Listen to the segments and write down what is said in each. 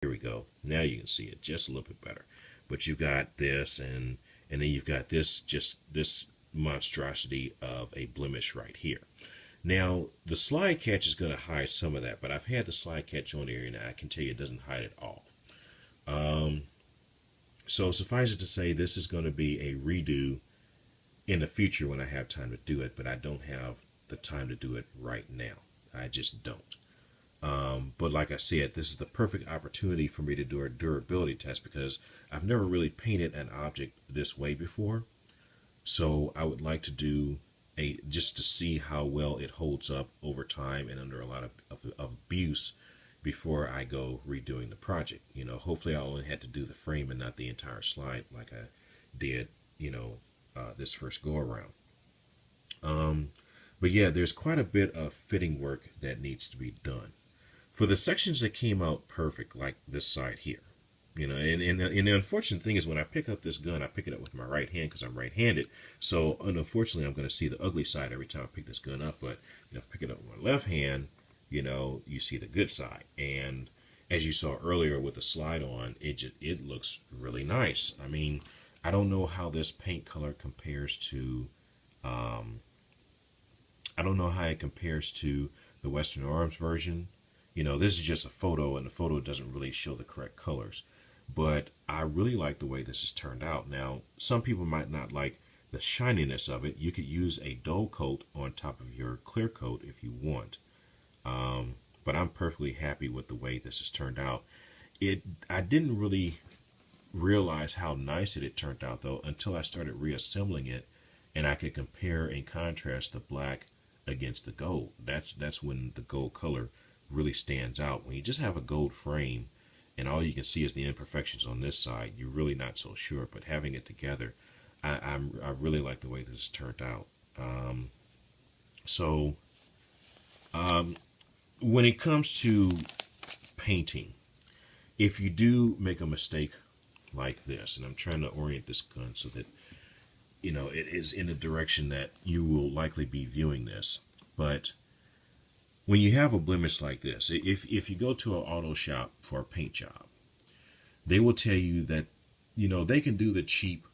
Here we go. Now you can see it just a little bit better. But you've got this, and then you've got this, just this monstrosity of a blemish right here. Now, the slide catch is going to hide some of that, but I've had the slide catch on here, and I can tell you it doesn't hide it all. So suffice it to say, this is going to be a redo in the future when I have time to do it, but I don't have the time to do it right now. I just don't. But like I said, this is the perfect opportunity for me to do a durability test because I've never really painted an object this way before. So I would like to do just to see how well it holds up over time and under a lot of abuse before I go redoing the project. Hopefully I only had to do the frame and not the entire slide like I did, this first go around. But yeah, there's quite a bit of fitting work that needs to be done. For the sections that came out perfect, like this side here, and the unfortunate thing is when I pick up this gun, I pick it up with my right hand because I'm right-handed. So unfortunately, I'm going to see the ugly side every time I pick this gun up. But if I pick it up with my left hand, you see the good side. And as you saw earlier with the slide on, it looks really nice. I mean, I don't know how this paint color compares to, I don't know how it compares to the Western Arms version. This is just a photo, and the photo doesn't really show the correct colors. But I really like the way this has turned out. Now, some people might not like the shininess of it. You could use a dull coat on top of your clear coat if you want. But I'm perfectly happy with the way this has turned out. I didn't really realize how nice it had turned out, though, until I started reassembling it, and I could compare and contrast the black against the gold. That's when the gold color really stands out. When you just have a gold frame and all you can see is the imperfections on this side, you're really not so sure. But having it together, I really like the way this has turned out. When it comes to painting, if you do make a mistake like this, and I'm trying to orient this gun so that it is in the direction that you will likely be viewing this, but when you have a blemish like this, if you go to an auto shop for a paint job, they will tell you that, they can do the cheap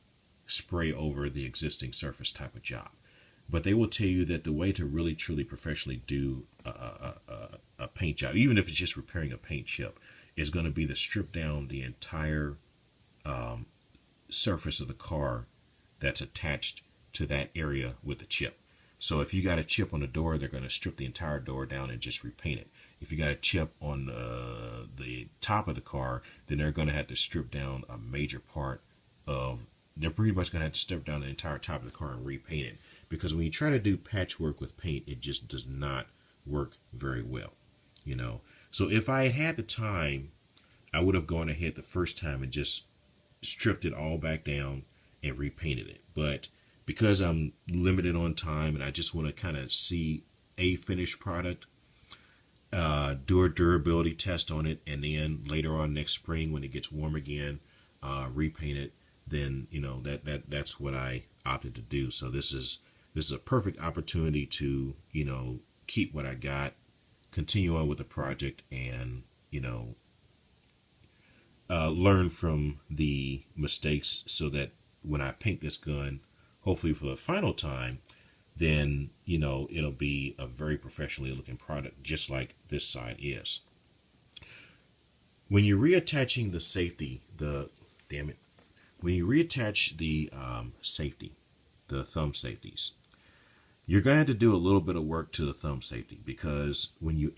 spray over the existing surface type of job. But they will tell you that the way to really, truly professionally do a paint job, even if it's just repairing a paint chip, is going to be to strip down the entire surface of the car that's attached to that area with the chip. So if you got a chip on the door, they're going to strip the entire door down and just repaint it. If you got a chip on the top of the car, then they're going to have to strip down a major part of, they're pretty much going to have to strip down the entire top of the car and repaint it. Because when you try to do patchwork with paint, it just does not work very well, So if I had the time, I would have gone ahead the first time and just stripped it all back down and repainted it. But because I'm limited on time and I just want to kind of see a finished product, do a durability test on it, and then later on next spring when it gets warm again, repaint it, then that's what I opted to do. So this is a perfect opportunity to keep what I got, continue on with the project, and learn from the mistakes so that when I paint this gun, hopefully for the final time, then it'll be a very professionally looking product, just like this side is. When you're reattaching the safety, when you reattach the safety, the thumb safeties, you're going to have to do a little bit of work to the thumb safety, because when you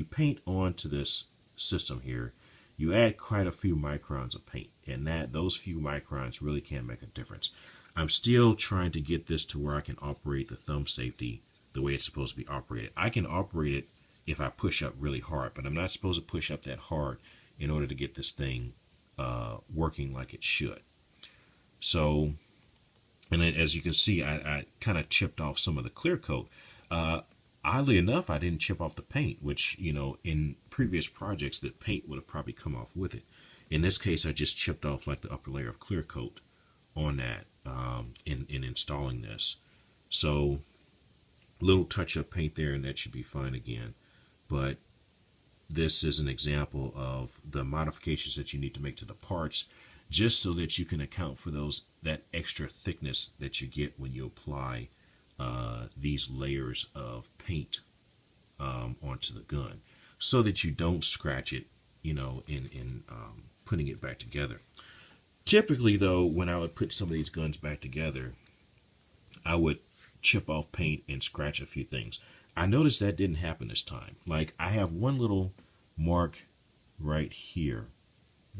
paint onto this system here, you add quite a few microns of paint, and those few microns really can make a difference. I'm still trying to get this to where I can operate the thumb safety the way it's supposed to be operated. I can operate it if I push up really hard, but I'm not supposed to push up that hard in order to get this thing working like it should. So, and then as you can see, I kind of chipped off some of the clear coat. Oddly enough, I didn't chip off the paint, which, in previous projects, the paint would have probably come off with it. In this case, I just chipped off like the upper layer of clear coat on that in installing this. So, little touch of paint there, and that should be fine again. But this is an example of the modifications that you need to make to the parts, just so that you can account for that extra thickness that you get when you apply these layers of paint onto the gun, so that you don't scratch it, in putting it back together. Typically, though, when I would put some of these guns back together, I would chip off paint and scratch a few things. I noticed that didn't happen this time. Like, I have one little mark right here.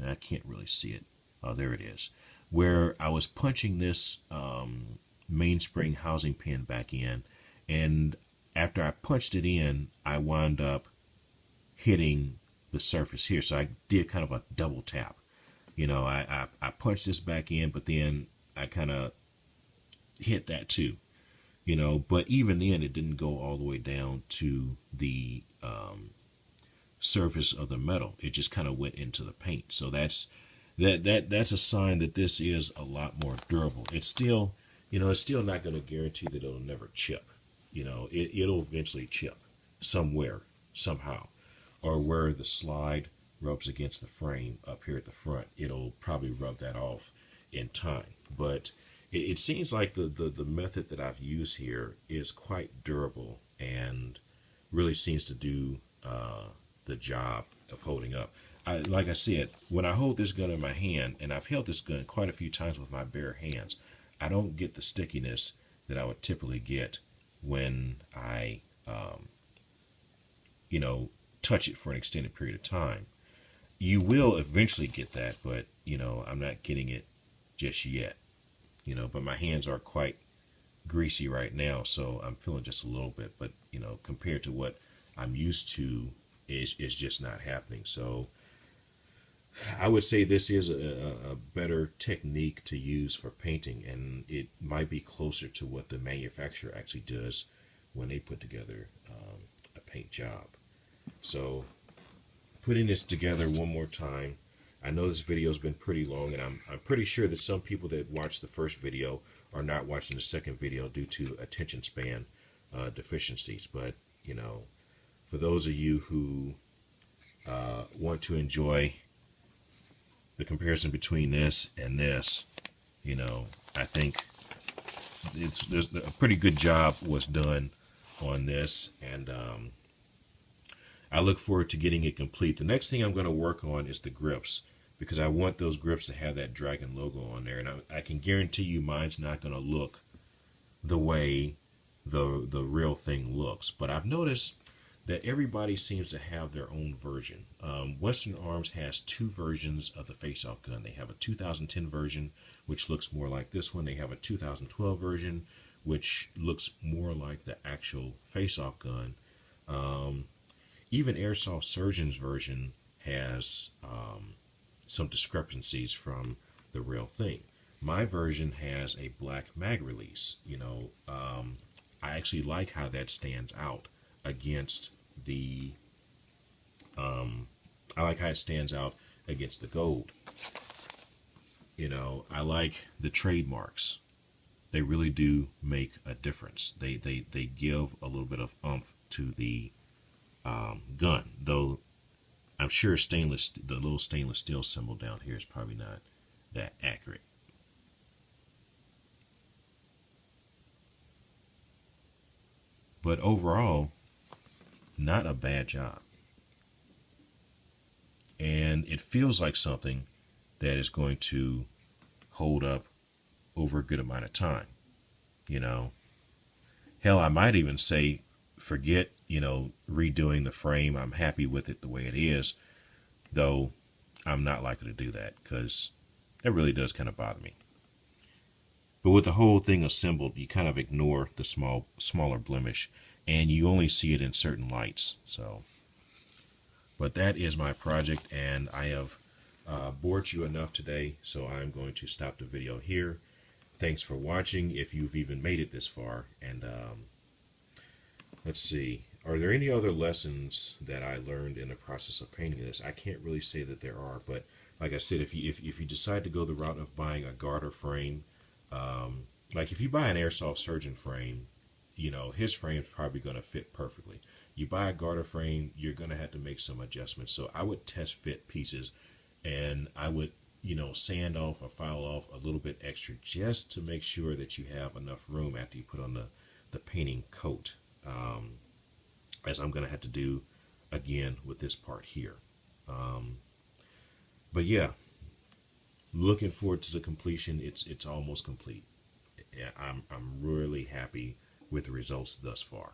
I can't really see it. Oh, there it is. Where I was punching this mainspring housing pin back in, and after I punched it in, I wound up hitting the surface here. So I did kind of a double tap. I punched this back in, but then I kind of hit that too. But even then, it didn't go all the way down to the surface of the metal. It just kind of went into the paint. So that's a sign that this is a lot more durable. It's still, it's still not going to guarantee that it'll never chip. It'll eventually chip somewhere, somehow, or where the slide rubs against the frame up here at the front. It'll probably rub that off in time. But it seems like the method that I've used here is quite durable and really seems to do the job of holding up. Like I said, when I hold this gun in my hand, and I've held this gun quite a few times with my bare hands, I don't get the stickiness that I would typically get when I, touch it for an extended period of time. You will eventually get that, but, I'm not getting it just yet. But my hands are quite greasy right now, so I'm feeling just a little bit. But, compared to what I'm used to, is just not happening. So I would say this is a better technique to use for painting, and it might be closer to what the manufacturer actually does when they put together a paint job. So putting this together one more time. I know this video has been pretty long, and I'm pretty sure that some people that watched the first video are not watching the second video due to attention span deficiencies. But, for those of you who want to enjoy the comparison between this and this, I think there's a pretty good job was done on this, and I look forward to getting it complete. The next thing I'm going to work on is the grips, because I want those grips to have that Dragon logo on there, and I can guarantee you mine's not going to look the way the real thing looks. But I've noticed that everybody seems to have their own version. Western Arms has two versions of the face-off gun. They have a 2010 version, which looks more like this one. They have a 2012 version, which looks more like the actual face-off gun. Even Airsoft Surgeon's version has some discrepancies from the real thing. My version has a black mag release. I actually like how that stands out against the I like how it stands out against the gold. I like the trademarks. They really do make a difference. They give a little bit of oomph to the gun, though I'm sure the little stainless steel symbol down here is probably not that accurate. But overall, not a bad job. And it feels like something that is going to hold up over a good amount of time. Hell, I might even say, forget, redoing the frame. I'm happy with it the way it is, though I'm not likely to do that, because that really does kind of bother me. But with the whole thing assembled, you kind of ignore the smaller blemish, and you only see it in certain lights. But that is my project, and I have bored you enough today, so I'm going to stop the video here. Thanks for watching, if you've even made it this far. And let's see, are there any other lessons that I learned in the process of painting this? I can't really say that there are, but like I said, if you decide to go the route of buying a garter frame, like if you buy an Airsoft Surgeon frame, his frame is probably going to fit perfectly. you buy a garter frame, you're going to have to make some adjustments. So I would test fit pieces, and I would, sand off or file off a little bit extra just to make sure that you have enough room after you put on the painting coat, as I'm going to have to do again with this part here. But yeah, looking forward to the completion. It's almost complete. I'm really happy with the results thus far.